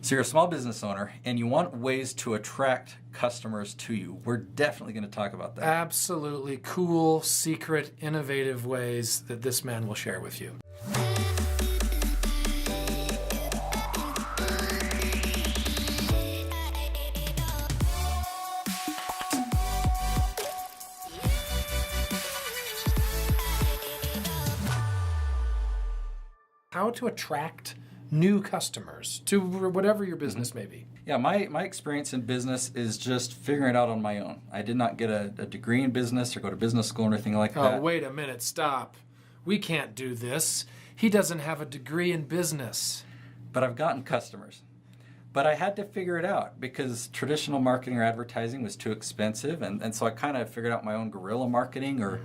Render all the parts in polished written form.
So you're a small business owner and you want ways to attract customers to you. We're definitely going to talk about that. Absolutely cool, secret, innovative ways that this man will share with you. How to attract new customers to whatever your business may be. Yeah, my experience in business is just figuring it out on my own. I did not get a degree in business or go to business school or anything like that. Oh, wait a minute, stop. We can't do this. He doesn't have a degree in business. But I've gotten customers. But I had to figure it out because traditional marketing or advertising was too expensive, and so I kind of figured out my own guerrilla marketing, or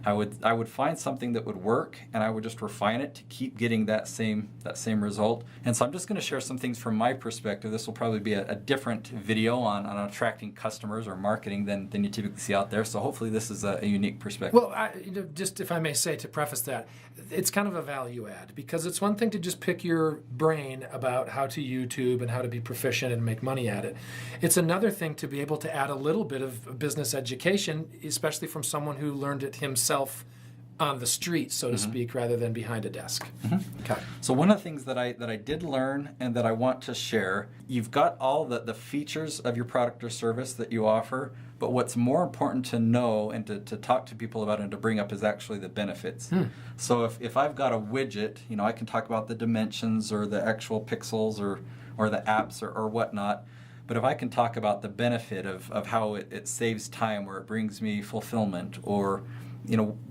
I would find something that would work, and I would just refine it to keep getting that same result. And so I'm just going to share some things from my perspective. This will probably be a different video on attracting customers or marketing than you typically see out there. So hopefully this is a unique perspective. Well, just if I may say, to preface that, it's kind of a value add, because it's one thing to just pick your brain about how to YouTube and how to be proficient and make money at it. It's another thing to be able to add a little bit of business education, especially from someone who learned it himself on the street, so to speak, rather than behind a desk. Okay. So one of the things that I did learn and that I want to share, you've got all the features of your product or service that you offer, but what's more important to know and to talk to people about and to bring up is actually the benefits. So if I've got a widget, I can talk about the dimensions or the actual pixels or the apps or whatnot. But if I can talk about the benefit of how it saves time, or it brings me fulfillment, or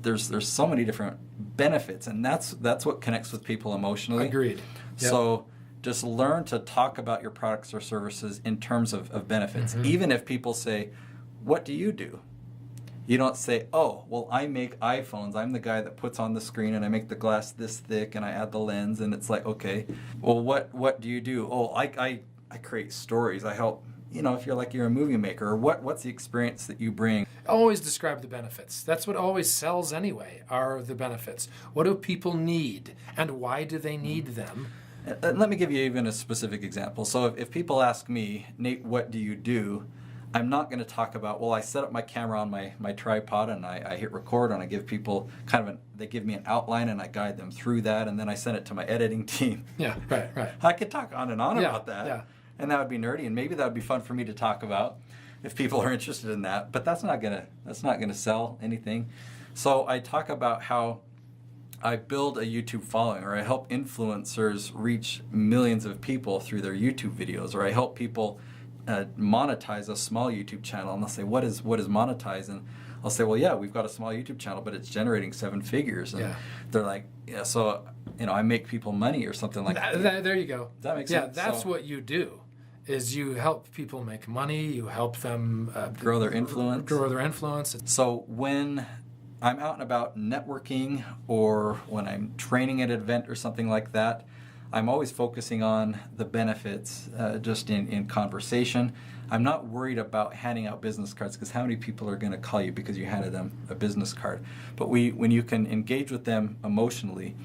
there's so many different benefits, and that's what connects with people emotionally. Agreed. Yep. So just learn to talk about your products or services in terms of benefits. Even if people say, "What do you do?" You don't say, "Oh, well, I make iPhones. I'm the guy that puts on the screen and I make the glass this thick and I add the lens." And it's like, okay, well, what do you do? Oh, I create stories. I help, if you're a movie maker, or what's the experience that you bring? Always describe the benefits. That's what always sells anyway, are the benefits. What do people need, and why do they need them? Let me give you even a specific example. So if people ask me, "Nate, what do you do?" I'm not going to talk about, well, I set up my camera on my tripod and I hit record, and I give people they give me an outline and I guide them through that, and then I send it to my editing team. Yeah, right. I could talk on and on about that, and that would be nerdy, and maybe that would be fun for me to talk about if people are interested in that, but that's not gonna sell anything. So I talk about how I build a YouTube following, or I help influencers reach millions of people through their YouTube videos, or I help people monetize a small YouTube channel. And they'll say, what is monetize? And I'll say, well, yeah, we've got a small YouTube channel, but it's generating 7 figures. And they're like, yeah, so I make people money or something like that. There you go. Does that make sense? Yeah, that's what you do. Is you help people make money, you help them grow their influence. So when I'm out and about networking, or when I'm training at an event or something like that, I'm always focusing on the benefits just in conversation. I'm not worried about handing out business cards, because how many people are going to call you because you handed them a business card? But when you can engage with them emotionally,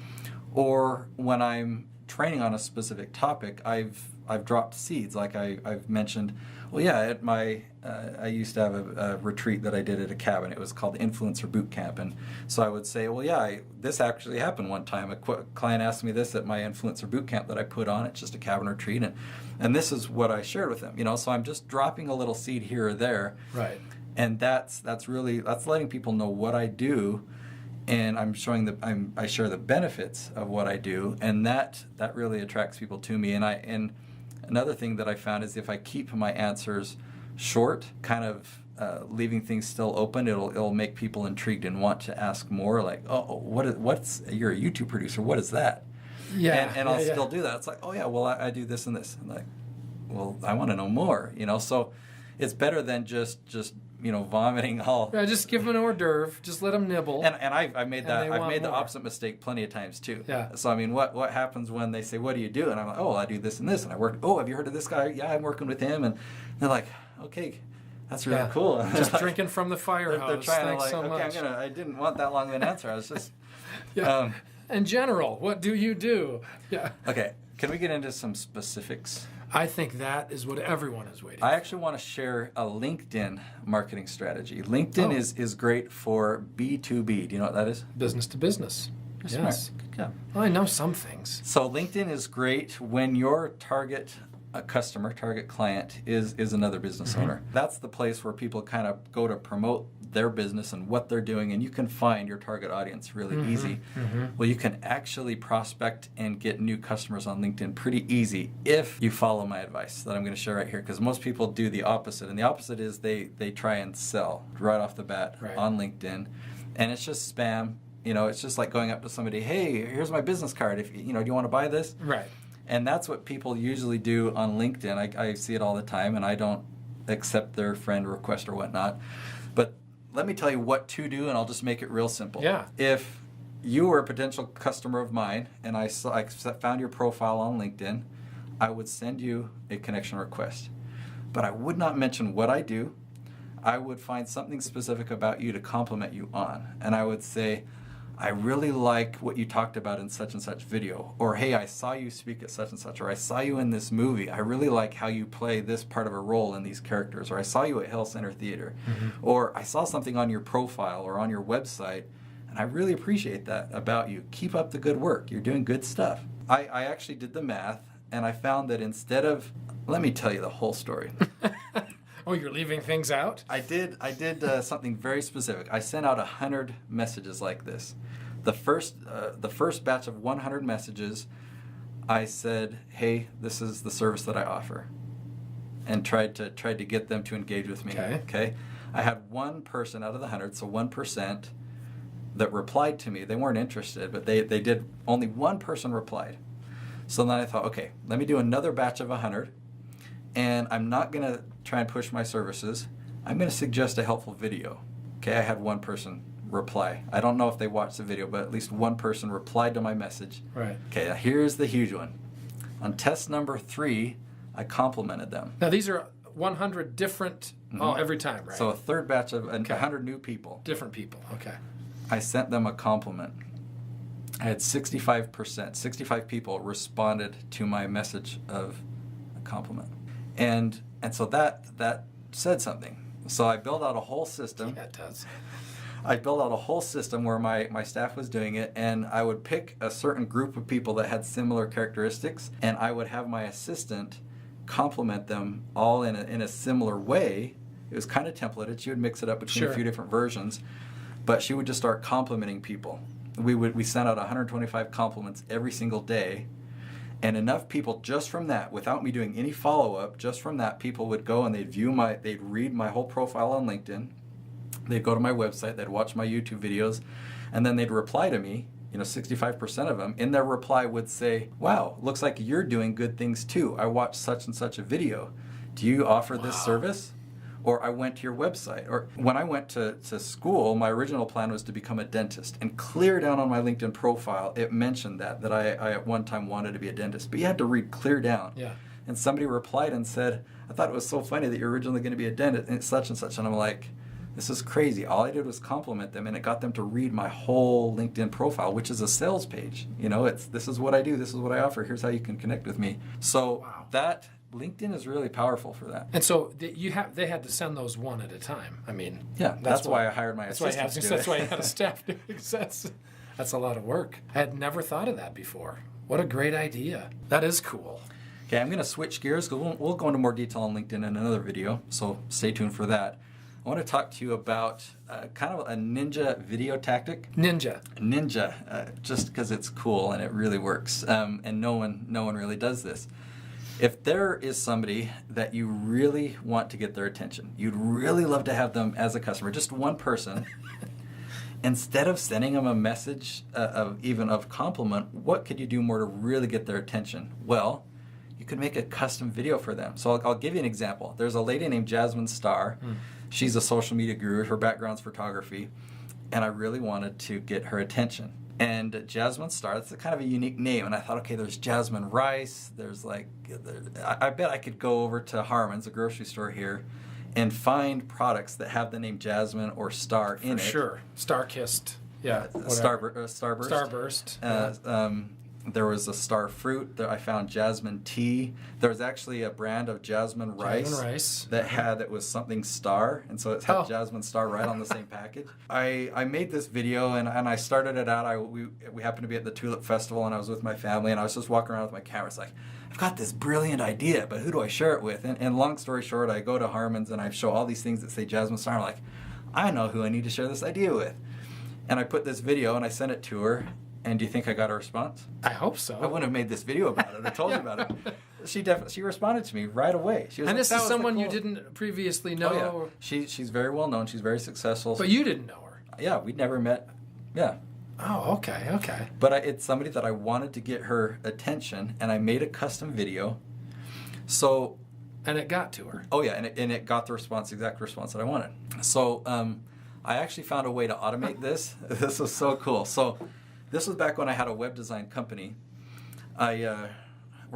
or when I'm training on a specific topic, I've dropped seeds, like I've mentioned. Well, yeah, at my I used to have a retreat that I did at a cabin. It was called the Influencer Boot Camp, and so I would say, well, yeah, this actually happened one time. A client asked me this at my Influencer Boot Camp that I put on. It's just a cabin retreat, and this is what I shared with them. So I'm just dropping a little seed here or there, right? And that's letting people know what I do. And I'm showing I share the benefits of what I do, and that really attracts people to me. And another thing that I found is if I keep my answers short, kind of leaving things still open, it'll make people intrigued and want to ask more. Like, oh, what's you're a YouTube producer? What is that? Yeah, and I'll still do that. It's like, oh yeah, well I do this and this. And like, well, I want to know more. So it's better than just vomiting all. Yeah, just give them an hors d'oeuvre. Just let them nibble. And I've made the opposite mistake plenty of times too. Yeah. So what happens when they say, "What do you do?" And I'm like, "Oh, I do this and this, and I work." "Oh, have you heard of this guy?" "Yeah, I'm working with him." And they're like, "Okay, that's really cool." Just drinking from the fire hose. They're trying Thanks to so much. I didn't want that long of an answer. I was just. In general, what do you do? Yeah. Okay. Can we get into some specifics? I think that is what everyone is waiting I for. actually want to share a LinkedIn marketing strategy. LinkedIn is great for B2B. Do you know what that is? Business to business. You're Yes. smart. Good job. Well, I know some things. So LinkedIn is great when your target customer, target client is another business owner. That's the place where people kind of go to promote their business and what they're doing, and you can find your target audience really easy. Well, you can actually prospect and get new customers on LinkedIn pretty easy if you follow my advice that I'm going to share right here, because most people do the opposite, and the opposite is they try and sell right off the bat on LinkedIn, and it's just spam. You know, it's just like going up to somebody, hey, here's my business card. If do you want to buy this? Right. And that's what people usually do on LinkedIn. I see it all the time, and I don't accept their friend request or whatnot. But let me tell you what to do, and I'll just make it real simple. Yeah. If you were a potential customer of mine, and I found your profile on LinkedIn, I would send you a connection request. But I would not mention what I do. I would find something specific about you to compliment you on. And I would say, I really like what you talked about in such and such video. Or, hey, I saw you speak at such and such. Or, I saw you in this movie. I really like how you play this part of a role in these characters. Or, I saw you at Hill Center Theater. Or, I saw something on your profile or on your website, and I really appreciate that about you. Keep up the good work. You're doing good stuff. I actually did the math, and I found that instead of, let me tell you the whole story. Oh, you're leaving things out? I did something very specific. I sent out 100 messages like this. The first batch of 100 messages, I said, "Hey, this is the service that I offer," and tried to get them to engage with me. Okay. I had one person out of the 100, so 1%, that replied to me. They weren't interested, but they did. Only one person replied. So then I thought, okay, let me do another batch of 100. And I'm not going to try and push my services. I'm going to suggest a helpful video. Okay, I had one person reply. I don't know if they watched the video, but at least one person replied to my message. Right. Okay, now here's the huge one. On test number 3, I complimented them. Now, these are 100 different, every time, right? So a third batch of 100 new people. Different people, okay. I sent them a compliment. I had 65 people responded to my message of a compliment. And so that said something. So I built out a whole system. Yeah, it does. I built out a whole system where my staff was doing it, and I would pick a certain group of people that had similar characteristics, and I would have my assistant compliment them all in a similar way. It was kind of templated. She would mix it up between a few different versions, but she would just start complimenting people. We sent out 125 compliments every single day. And enough people just from that, without me doing any follow-up, just from that, people would go and they'd read my whole profile on LinkedIn. They'd go to my website, they'd watch my YouTube videos, and then they'd reply to me. 65% of them, in their reply would say, wow, looks like you're doing good things too. I watched such and such a video. Do you offer this service? Or I went to your website. Or when I went to school, my original plan was to become a dentist. And clear down on my LinkedIn profile, it mentioned that I at one time wanted to be a dentist. But you had to read clear down. Yeah. And somebody replied and said, I thought it was so funny that you're originally going to be a dentist and such and such. And I'm like, this is crazy. All I did was compliment them, and it got them to read my whole LinkedIn profile, which is a sales page. This is what I do. This is what I offer. Here's how you can connect with me. So that LinkedIn is really powerful for that. And so they had to send those one at a time. I mean, yeah, that's why I hired my assistant. That's why I had a staff doing it. That's a lot of work. I had never thought of that before. What a great idea. That is cool. Okay, I'm going to switch gears because we'll go into more detail on LinkedIn in another video, so stay tuned for that. I want to talk to you about kind of a ninja video tactic. Ninja, just because it's cool and it really works, and no one really does this. If there is somebody that you really want to get their attention, you'd really love to have them as a customer, just one person, instead of sending them a message of compliment, what could you do more to really get their attention? Well, you could make a custom video for them. So I'll give you an example. There's a lady named Jasmine Starr. She's a social media guru. Her background's photography, and I really wanted to get her attention. And Jasmine Starr, that's kind of a unique name. And I thought, okay, there's Jasmine Rice. I bet I could go over to Harmon's, a grocery store here, and find products that have the name Jasmine or Star in it. For sure. Star-kissed. Yeah. Starburst. Starburst. There was a star fruit. I found jasmine tea. There was actually a brand of jasmine rice that was something star, and so it had jasmine star right on the same package. I made this video and I started it out. We happened to be at the Tulip Festival, and I was with my family, and I was just walking around with my camera. It's like, I've got this brilliant idea, but who do I share it with? And long story short, I go to Harmon's and I show all these things that say jasmine star. I'm like, I know who I need to share this idea with. And I put this video and I sent it to her. And do you think I got a response? I hope so. I wouldn't have made this video about it. I told you about it. She responded to me right away. She was and like, this is someone you didn't previously know? Oh, yeah. She's very well known. She's very successful. But you didn't know her? Yeah, we'd never met. Yeah. Oh, okay. But it's somebody that I wanted to get her attention, and I made a custom video. So... And it got to her? Oh, yeah, and it got the exact response that I wanted. So I actually found a way to automate this. This was so cool. So... This was back when I had a web design company. We're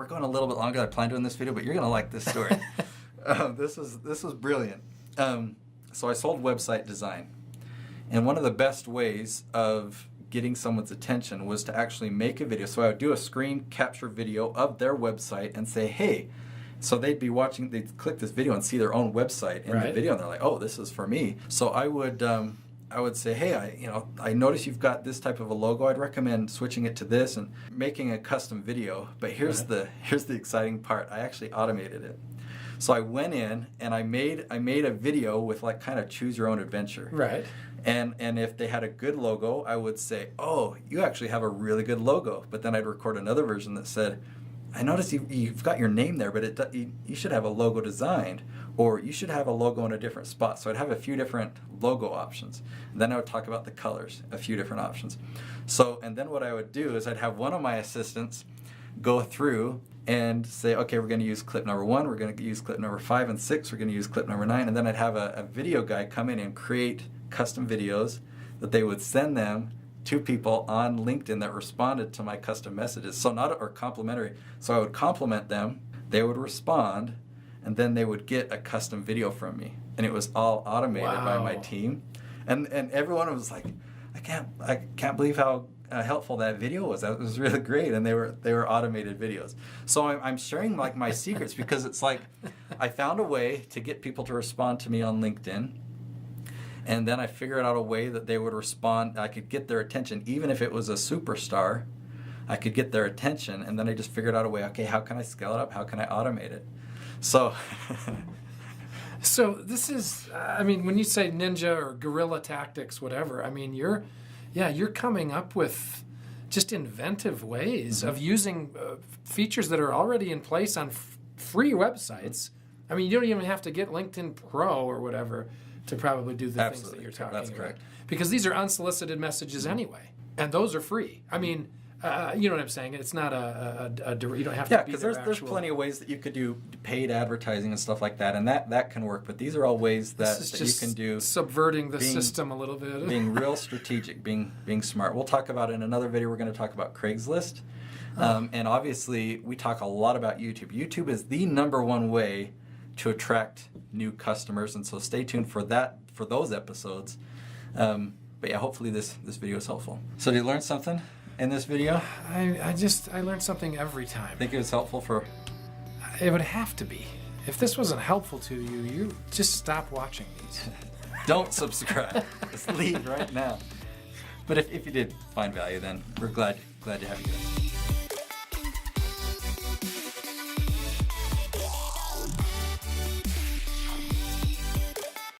going a little bit longer than I planned doing this video, but you're going to like this story. This was brilliant. So I sold website design. And one of the best ways of getting someone's attention was to actually make a video. So I would do a screen capture video of their website and say, hey, so they'd be watching, they'd click this video and see their own website in the video, and they're like, oh, this is for me. So I would say, hey, I notice you've got this type of a logo. I'd recommend switching it to this and making a custom video. But here's the exciting part. I actually automated it. So I went in and I made a video with like kind of choose your own adventure. Right. And if they had a good logo, I would say, oh, you actually have a really good logo. But then I'd record another version that said, I noticed you've got your name there, but you should have a logo designed, or you should have a logo in a different spot. So I'd have a few different logo options. And then I would talk about the colors, a few different options. So, and then what I would do is I'd have one of my assistants go through and say, okay, we're going to use clip number 1, we're going to use clip number 5 and 6, we're going to use clip number 9, and then I'd have a video guy come in and create custom videos that they would send them to people on LinkedIn that responded to my custom messages. So or complimentary. So I would compliment them, they would respond, and then they would get a custom video from me. And it was all automated by my team. And everyone was like, I can't believe how helpful that video was. That was really great. And they were automated videos. So I'm sharing like my secrets because it's like I found a way to get people to respond to me on LinkedIn. And then I figured out a way that they would respond. I could get their attention, even if it was a superstar. I could get their attention, and then I just figured out a way. Okay, how can I scale it up? How can I automate it? So, so this is. I mean, when you say ninja or guerrilla tactics, whatever. I mean, you're coming up with just inventive ways of using features that are already in place on free websites. I mean, you don't even have to get LinkedIn Pro or whatever to probably do the things that you're talking about. That's correct. Because these are unsolicited messages anyway, and those are free. I mean, you know what I'm saying? It's not you don't have to. Yeah, because there's plenty of ways that you could do paid advertising and stuff like that, and that can work. But these are all ways that you can do subverting the system a little bit, being real strategic, being smart. We'll talk about it in another video. We're going to talk about Craigslist, and obviously we talk a lot about YouTube. YouTube is the #1 way to attract new customers, and so stay tuned for those episodes. But yeah, hopefully this video is helpful. So did you learn something in this video? I learned something every time. Think it was helpful for? It would have to be. If this wasn't helpful to you, you just stop watching these. Don't subscribe. Just leave right now. But if you did find value, then we're glad to have you guys.